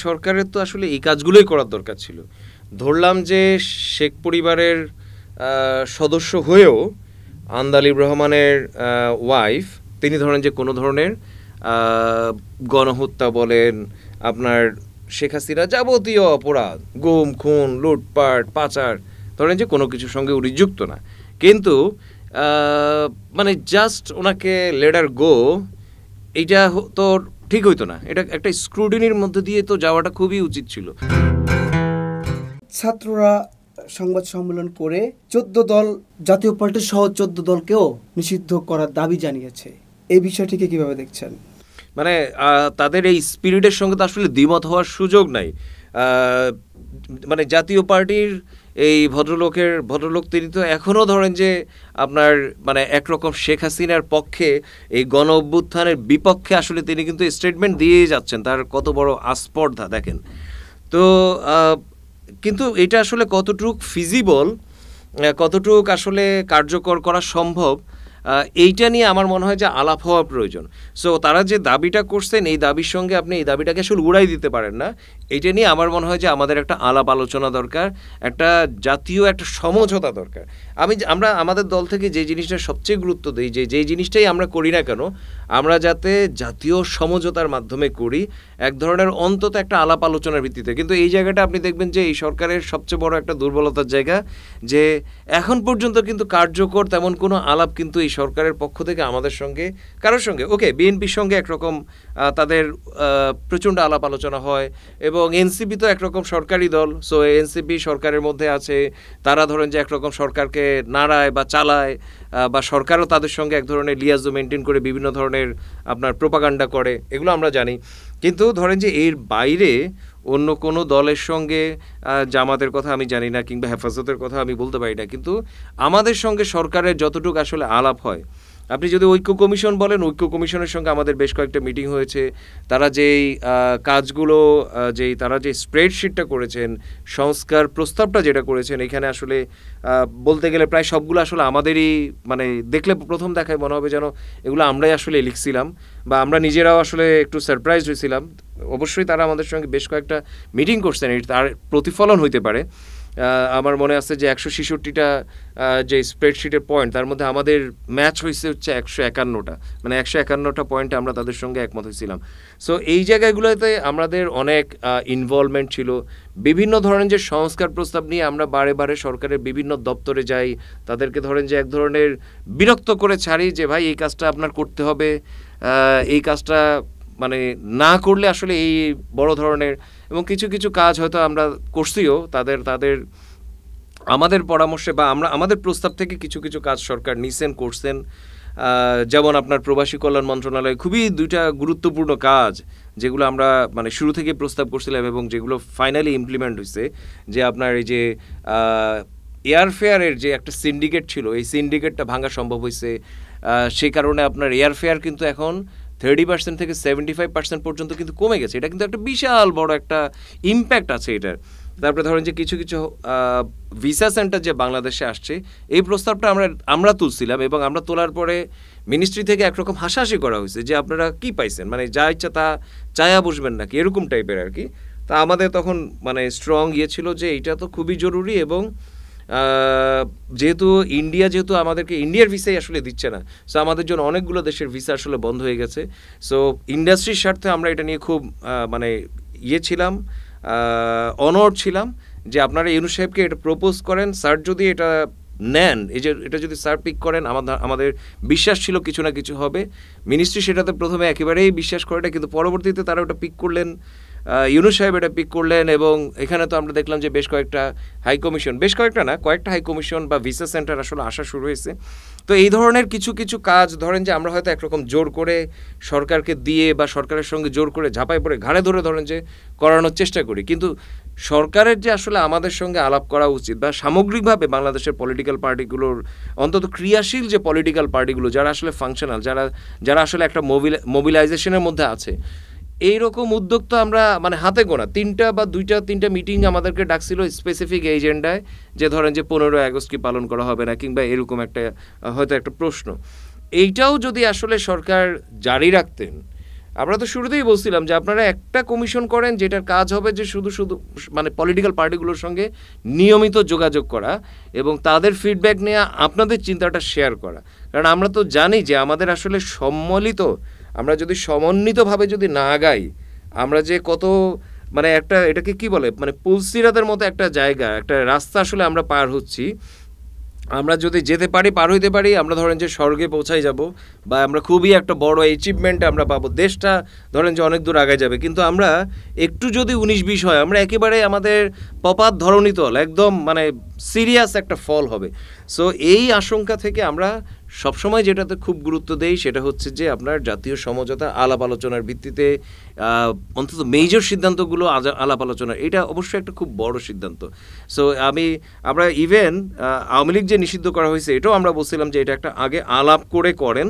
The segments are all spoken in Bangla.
সরকারের তো আসলে এই কাজগুলোই করার দরকার ছিল। ধরলাম যে শেখ পরিবারের সদস্য হয়েও আন্দালিব রহমানের ওয়াইফ তিনি ধরেন যে কোনো ধরনের গণহত্যা বলেন, আপনার শেখ হাসিনা যাবতীয় অপরাধ, গুম খুন লুটপাট পাচার, ধরেন যে কোনো কিছুর সঙ্গে উনি যুক্ত না, কিন্তু মানে জাস্ট ওনাকে লেটার গো, এইটা তো ঠিক হইতো না। এটা একটা স্ক্রুটিনির মধ্যে দিয়ে তো যাওয়াটা খুবই উচিত ছিল। ছাত্ররা সংবাদ সম্মেলন করে 14 দল, জাতীয় পার্টি সহ 14 দলকেও নিষিদ্ধ করার দাবি জানিয়েছে। এই বিষয়টিকে কিভাবে দেখছেন? মানে তাদের এই স্পিরিটের সঙ্গে তো আসলে দ্বিমত হওয়ার সুযোগ নাই। মানে জাতীয় পার্টির এই ভদ্রলোক তিনি তো এখনও ধরেন যে আপনার মানে একরকম শেখ হাসিনার পক্ষে, এই গণ অভ্যুত্থানের বিপক্ষে আসলে তিনি কিন্তু স্টেটমেন্ট দিয়েই যাচ্ছেন। তার কত বড় আস্পর্ধা দেখেন তো। কিন্তু এটা আসলে কতটুক ফিজিবল, কতটুক আসলে কার্যকর করা সম্ভব, এইটা নিয়ে আমার মনে হয় যে আলাপ হওয়া প্রয়োজন। সো তারা যে দাবিটা করছেন, এই দাবির সঙ্গে আপনি এই দাবিটাকে আসলে উড়াই দিতে পারেন না। এইটা নিয়ে আমার মনে হয় যে আমাদের একটা আলাপ আলোচনা দরকার, একটা জাতীয় একটা সমঝোতা দরকার। আমরা আমাদের দল থেকে যে জিনিসটা সবচেয়ে গুরুত্ব দিই, যেই জিনিসটাই আমরা করি না কেন, আমরা যাতে জাতীয় সমঝোতার মাধ্যমে করি, এক ধরনের অন্তত একটা আলাপ আলোচনার ভিত্তিতে। কিন্তু এই জায়গাটা আপনি দেখবেন যে এই সরকারের সবচেয়ে বড় একটা দুর্বলতার জায়গা, যে এখন পর্যন্ত কিন্তু কার্যকর তেমন কোনো আলাপ কিন্তু এই সরকারের পক্ষ থেকে আমাদের সঙ্গে কারোর সঙ্গে, ওকে বিএনপির সঙ্গে একরকম তাদের প্রচণ্ড আলাপ আলোচনা হয়, এবং এনসিপি তো একরকম সরকারি দল, সো এনসিপি সরকারের মধ্যে আছে, তারা ধরেন যে একরকম সরকারকে নাড়ায় বা চালায়, বা সরকারও তাদের সঙ্গে এক ধরনের লিয়াজো মেনটেন করে বিভিন্ন ধরনের আপনার প্রোপাগান্ডা করে, এগুলো আমরা জানি। কিন্তু ধরেন যে এর বাইরে অন্য কোনো দলের সঙ্গে, জামাতের কথা আমি জানি না, কিংবা হেফাজতের কথা আমি বলতে পারি না, কিন্তু আমাদের সঙ্গে সরকারের যতটুকু আসলে আলাপ হয়, আপনি যদি ঐক্য কমিশন বলেন, ঐক্য কমিশনের সঙ্গে আমাদের বেশ কয়েকটা মিটিং হয়েছে। তারা যেই কাজগুলো, তারা যে স্প্রেডশিটটা করেছেন, সংস্কার প্রস্তাবটা যেটা করেছেন, এখানে আসলে বলতে গেলে প্রায় সবগুলো আসলে আমাদেরই, মানে দেখলে প্রথম দেখায় মনে হবে যেন এগুলো আমরাই আসলে লিখছিলাম, বা আমরা নিজেরাও আসলে একটু সারপ্রাইজ হয়েছিলাম। অবশ্যই তারা আমাদের সঙ্গে বেশ কয়েকটা মিটিং করছেন, তার প্রতিফলন হইতে পারে। আমার মনে আছে যে 166টা যে স্প্রেডশিটের পয়েন্ট, তার মধ্যে আমাদের ম্যাচ হয়েছে হচ্ছে 151টা, মানে 151টা পয়েন্টে আমরা তাদের সঙ্গে একমত হয়েছিলাম। সো এই জায়গাগুলোতে আমাদের অনেক ইনভলভমেন্ট ছিল। বিভিন্ন ধরনের যে সংস্কার প্রস্তাব নিয়ে আমরা বারে বারে সরকারের বিভিন্ন দপ্তরে যাই, তাদেরকে ধরেন যে এক ধরনের বিরক্ত করে ছাড়ি যে ভাই এই কাজটা আপনার করতে হবে, এই কাজটা মানে না করলে আসলে এই বড় ধরনের, এবং কিছু কিছু কাজ হয়তো আমরা করছিও তাদের আমাদের পরামর্শে, বা আমাদের প্রস্তাব থেকে কিছু কিছু কাজ সরকার নিছেন, করছেন। যেমন আপনার প্রবাসী কল্যাণ মন্ত্রণালয় খুবই দুইটা গুরুত্বপূর্ণ কাজ, যেগুলো আমরা মানে শুরু থেকে প্রস্তাব করছিলাম এবং যেগুলো ফাইনালি ইমপ্লিমেন্ট হয়েছে। যে আপনার এই যে এয়ারফেয়ারের যে একটা সিন্ডিকেট ছিল, এই সিন্ডিকেটটা ভাঙা সম্ভব হয়েছে। সেই কারণে আপনার এয়ারফেয়ার কিন্তু এখন 30% থেকে 75% পর্যন্ত কিন্তু কমে গেছে। এটা কিন্তু একটা বিশাল বড় একটা ইম্প্যাক্ট আছে এটার। তারপরে ধরেন যে কিছু কিছু ভিসা সেন্টার যে বাংলাদেশে আসছে, এই প্রস্তাবটা আমরা তুলছিলাম, এবং আমরা তোলার পরে মিনিস্ট্রি থেকে একরকম হাসাহাসি করা হয়েছে যে আপনারা কি পাইছেন, মানে যা ইচ্ছা তা চায়া বসবেন নাকি, এরকম টাইপের আর কি। তা আমাদের তখন মানে স্ট্রং ছিল যে এটা তো খুবই জরুরি, এবং যেহেতু আমাদেরকে ইন্ডিয়ার ভিসাই আসলে দিচ্ছে না, সো আমাদের জন্য অনেকগুলো দেশের ভিসা আসলে বন্ধ হয়ে গেছে। সো ইন্ডাস্ট্রির স্বার্থে আমরা এটা নিয়ে খুব মানে ছিলাম, অনড় ছিলাম যে আপনারা ইউনূস সাহেবকে এটা প্রপোজ করেন, স্যার যদি এটা নেন, এটা যদি স্যার পিক করেন, আমাদের বিশ্বাস ছিল কিছু না কিছু হবে। মিনিস্ট্রি সেটাতে প্রথমে একেবারেই বিশ্বাস করে না, কিন্তু পরবর্তীতে তারা ওটা পিক করলেন, ইউনূস সাহেব এটা পিক করলেন, এবং এখানে তো আমরা দেখলাম যে কয়েকটা হাই কমিশন বা ভিসা সেন্টার আসলে আসা শুরু হয়েছে। তো এই ধরনের কিছু কিছু কাজ ধরেন যে আমরা হয়তো একরকম জোর করে সরকারকে দিয়ে বা সরকারের সঙ্গে জোর করে ঝাঁপাই পড়ে ঘাড়ে ধরে ধরেন যে করানোর চেষ্টা করি, কিন্তু সরকারের যে আসলে আমাদের সঙ্গে আলাপ করা উচিত, বা সামগ্রিকভাবে বাংলাদেশের পলিটিক্যাল পার্টিগুলোর, অন্তত ক্রিয়াশীল যে পলিটিক্যাল পার্টিগুলো যারা আসলে ফাংশনাল, যারা আসলে একটা মোবিলাইজেশনের মধ্যে আছে, এইরকম উদ্যোগ তো আমরা মানে হাতে গোনা 3টা মিটিং আমাদেরকে ডাকছিল স্পেসিফিক এজেন্ডায়, যে ধরেন যে 15ই আগস্ট কি পালন করা হবে না, কিংবা এরকম হয়তো একটা প্রশ্ন। এইটাও যদি আসলে সরকার জারি রাখতেন, আমরা তো শুরুতেই বলছিলাম যে আপনারা একটা কমিশন করেন যেটার কাজ হবে যে শুধু শুধু মানে পলিটিক্যাল পার্টিগুলোর সঙ্গে নিয়মিত যোগাযোগ করা এবং তাদের ফিডব্যাক নিয়ে আপনাদের চিন্তাটা শেয়ার করা। কারণ আমরা তো জানি যে আমাদের আসলে সম্মিলিত, আমরা যদি সমন্বিতভাবে যদি না আগাই, আমরা যে কত মানে একটা এটাকে কি বলে মানে পুলসিরাতের মতো একটা জায়গা, একটা রাস্তা আসলে আমরা পার হচ্ছি। আমরা যদি যেতে পারি, পার হইতে পারি, আমরা ধরেন যে স্বর্গে পৌঁছাই যাব বা আমরা খুবই একটা বড় অ্যাচিভমেন্ট আমরা পাবো, দেশটা ধরেন যে অনেক দূর আগে যাবে। কিন্তু আমরা একটু যদি 19-20 হয়, আমরা একেবারে আমাদের পপাত ধরণীতল একদম মানে সিরিয়াস একটা ফল হবে। সো এই আশঙ্কা থেকে আমরা সবসময় যেটাতে খুব গুরুত্ব দেই সেটা হচ্ছে যে আপনার জাতীয় সমঝোতা আলাপ আলোচনার ভিত্তিতে অন্তত মেজর সিদ্ধান্তগুলো আলাপ আলোচনা, এটা অবশ্যই একটা খুব বড় সিদ্ধান্ত। সো আমরা ইভেন আওয়ামী লীগ যে নিষিদ্ধ করা হয়েছে এটাও আমরা বলছিলাম যে এটা একটা আগে আলাপ করে করেন।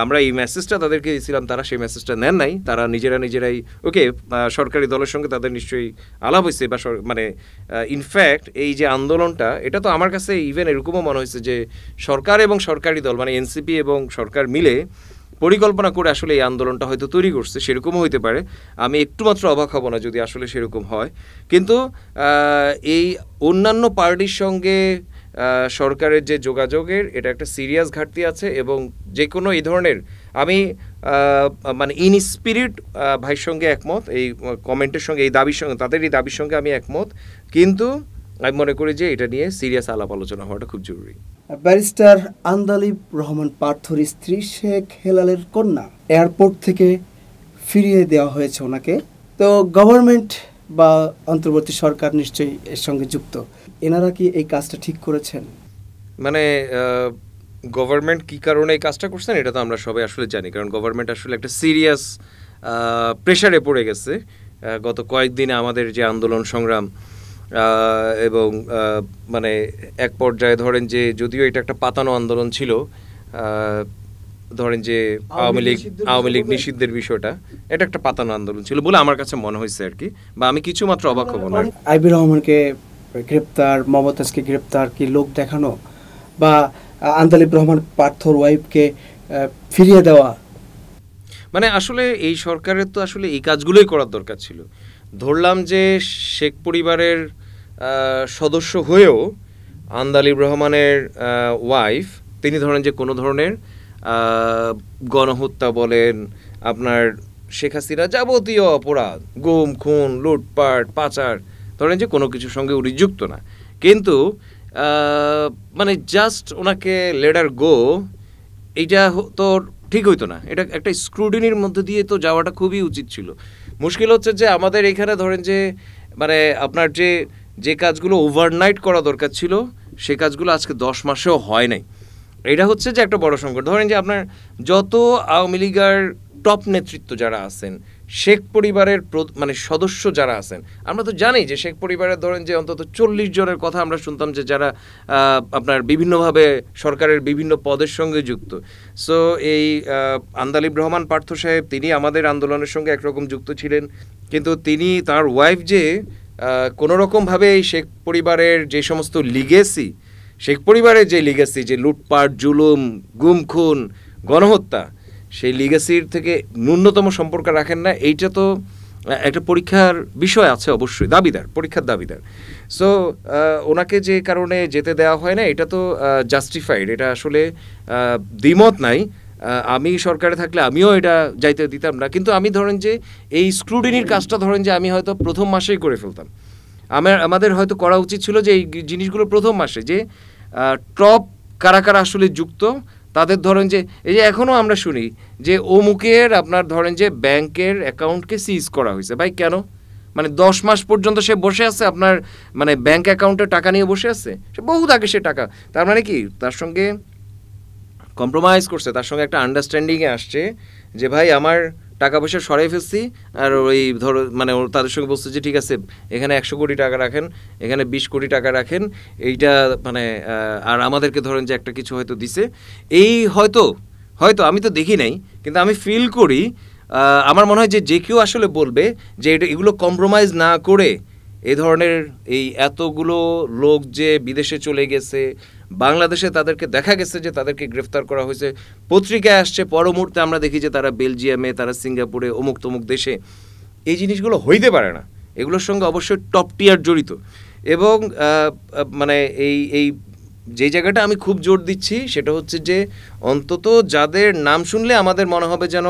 আমরা এই মেসেজটা তাদেরকে দিয়েছিলাম, তারা সেই মেসেজটা নেন নাই, তারা নিজেরাই ওকে সরকারি দলের সঙ্গে তাদের নিশ্চয়ই আলাপ হয়েছে বা মানে ইনফ্যাক্ট এই যে আন্দোলনটা, এটা তো আমার কাছে ইভেন এরকমও মনে হয়েছে যে সরকার এবং সরকারি দল মানে এনসিপি এবং সরকার মিলে পরিকল্পনা করে আসলে এই আন্দোলনটা হয়তো তৈরি করছে, সেরকমও হইতে পারে। আমি একটুমাত্র অবাক হব না যদি আসলে সেরকম হয়। কিন্তু এই অন্যান্য পার্টির সঙ্গে সরকারের যে যোগাযোগের এটা একটা সিরিয়াস ঘাটতি আছে এবং যে কোনো এই ধরনের আমি মানে ইন স্পিরিট ভাইয়ের সঙ্গে একমত, এই কমেন্টের সঙ্গে এই দাবির সঙ্গে, তাদের এই দাবির সঙ্গে আমি একমত। কিন্তু আমি মনে করি যে এটা নিয়ে সিরিয়াস আলাপ আলোচনা হওয়াটা খুব জরুরি। ব্যারিস্টার আন্দালিব রহমান পার্থর স্ত্রী শেখ হেলালের কন্যা এয়ারপোর্ট থেকে ফিরিয়ে দেওয়া হয়েছে ওনাকে। তো গভর্নমেন্ট বা অন্তর্বর্তী সরকার নিশ্চয়ই এর সঙ্গে যুক্ত, এনারা কি এই কাজটা ঠিক করেছেন? মানে গভর্নমেন্ট কী কারণে এই কাজটা করছেন এটা তো আমরা সবাই আসলে জানি, কারণ গভর্নমেন্ট আসলে একটা সিরিয়াস প্রেশারে পড়ে গেছে গত কয়েকদিনে আমাদের যে আন্দোলন সংগ্রাম এবং মানে এক পর্যায়ে ধরেন যে যদিও এটা একটা পাতানো আন্দোলন ছিল, ধরেন যে আওয়ামী লীগ নিষিদ্ধের বিষয়টা, এটা একটা পাতানো আন্দোলন ছিল বলে আমার কাছে মনে হয়েছে আর কি, বা আমি কিছু মাত্র অবাক হব না। আইবি রহমানকে গ্রেপ্তার, মমতাজকে গ্রেপ্তার কি লোক দেখানো, বা আন্দালিব রহমান পার্থর ওয়াইফকে ফিরিয়ে দেওয়া, মানে আসলে এই সরকারের তো আসলে এই কাজগুলোই করার দরকার ছিল। ধরলাম যে শেখ পরিবারের সদস্য হয়েও আন্দালিব রহমানের ওয়াইফ তিনি ধরেন যে কোনো ধরনের গণহত্যা বলেন, আপনার শেখ হাসিনা যাবতীয় অপরাধ, গুম খুন লুটপাট পাচার, ধরেন যে কোনো কিছুর সঙ্গে উনি যুক্ত না, কিন্তু মানে জাস্ট ওনাকে লেটার গো এইটা তো ঠিক হইতো না। এটা একটা স্ক্রুটিনির মধ্যে দিয়ে তো যাওয়াটা খুবই উচিত ছিল। মুশকিল হচ্ছে যে আমাদের এখানে ধরেন যে মানে আপনার যে কাজগুলো ওভারনাইট করা দরকার ছিল সে কাজগুলো আজকে 10 মাসেও হয় নাই। এটা হচ্ছে যে একটা বড় সংকট। ধরেন যে আপনার যত আওয়ামী লীগের টপ নেতৃত্ব যারা আছেন, শেখ পরিবারের মানে সদস্য যারা আছেন, আমরা তো জানি যে শেখ পরিবারের ধরেন যে অন্তত 40 জনের কথা আমরা শুনতাম যে যারা আপনার বিভিন্নভাবে সরকারের বিভিন্ন পদের সঙ্গে যুক্ত। সো এই আন্দালিব রহমান পার্থ সাহেব তিনি আমাদের আন্দোলনের সঙ্গে একরকম যুক্ত ছিলেন, কিন্তু তিনি তার ওয়াইফ যে কোনোরকমভাবে এই শেখ পরিবারের যে সমস্ত লিগেসি, শেখ পরিবারের যে লিগেসি, যে লুটপাট জুলুম গুম খুন গণহত্যা, সেই লিগেসির থেকে ন্যূনতম সম্পর্ক রাখেন না, এইটা তো একটা পরীক্ষার বিষয় আছে অবশ্যই, দাবিদার, পরীক্ষার দাবিদার। সো ওনাকে যে কারণে যেতে দেওয়া হয় না এটা তো জাস্টিফাইড, এটা আসলে দ্বিমত নাই। আমি সরকারে থাকলে আমিও এটা যাইতে দিতাম না, কিন্তু আমি ধরেন যে এই স্ক্রুটিনির কাজটা ধরেন যে আমি হয়তো প্রথম মাসেই করে ফেলতাম। আমাদের হয়তো করা উচিত ছিল যে এই জিনিসগুলো প্রথম মাসে যে টপ কারা কারা আসলে যুক্ত তাদের ধরেন যে এই যে এখনও আমরা শুনি যে অমুকের আপনার ধরেন যে ব্যাংকের অ্যাকাউন্টকে সিজ করা হয়েছে। ভাই কেন? মানে 10 মাস পর্যন্ত সে বসে আছে আপনার মানে ব্যাংক অ্যাকাউন্টে টাকা নিয়ে বসে আছে, সে বহুত আগে সে টাকা, তার মানে কি তার সঙ্গে কম্প্রোমাইজ করছে, তার সঙ্গে একটা আন্ডারস্ট্যান্ডিংয়ে আসছে যে ভাই আমার টাকা পয়সা সরাই ফেলছি, আর ওই ধরো মানে তাদের সঙ্গে বলছে যে ঠিক আছে এখানে 100 কোটি টাকা রাখেন, এখানে 20 কোটি টাকা রাখেন, এইটা মানে আর আমাদেরকে ধরেন যে একটা কিছু হয়তো দিছে। এই হয়তো আমি তো দেখি নাই, কিন্তু আমি ফিল করি আমার মনে হয় যে কেউ আসলে বলবে যে এগুলো কম্প্রোমাইজ না করে এই ধরনের এই এতগুলো লোক যে বিদেশে চলে গেছে বাংলাদেশে তাদেরকে দেখা গেছে যে তাদেরকে গ্রেফতার করা হয়েছে, পত্রিকায় আসছে, পর মুহূর্তে আমরা দেখি যে তারা বেলজিয়ামে, তারা সিঙ্গাপুরে, অমুক তমুক দেশে। এই জিনিসগুলো হইতে পারে না, এগুলোর সঙ্গে অবশ্যই টপ টিয়ার জড়িত। এবং মানে এই যে জায়গাটা আমি খুব জোর দিচ্ছি সেটা হচ্ছে যে অন্তত যাদের নাম শুনলে আমাদের মনে হবে যেন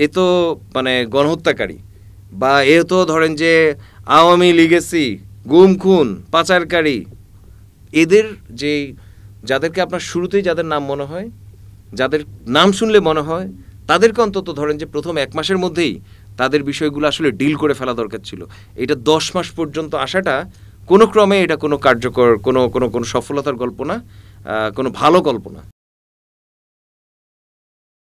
এ তো মানে গণহত্যাকারী, বা এ তো ধরেন যে আওয়ামী লিগেসি, গুম খুন, পাচারকারী, এদের যে যাদেরকে আপনার শুরুতেই যাদের নাম মনে হয়, যাদের নাম শুনলে মনে হয়, তাদেরকে অন্তত ধরেন যে প্রথম 1 মাসের মধ্যেই তাদের বিষয়গুলো আসলে ডিল করে ফেলা দরকার ছিল। এটা 10 মাস পর্যন্ত আসাটা কোনো ক্রমে এটা কোনো কার্যকর কোনো সফলতার গল্প না, কোনো ভালো গল্প না।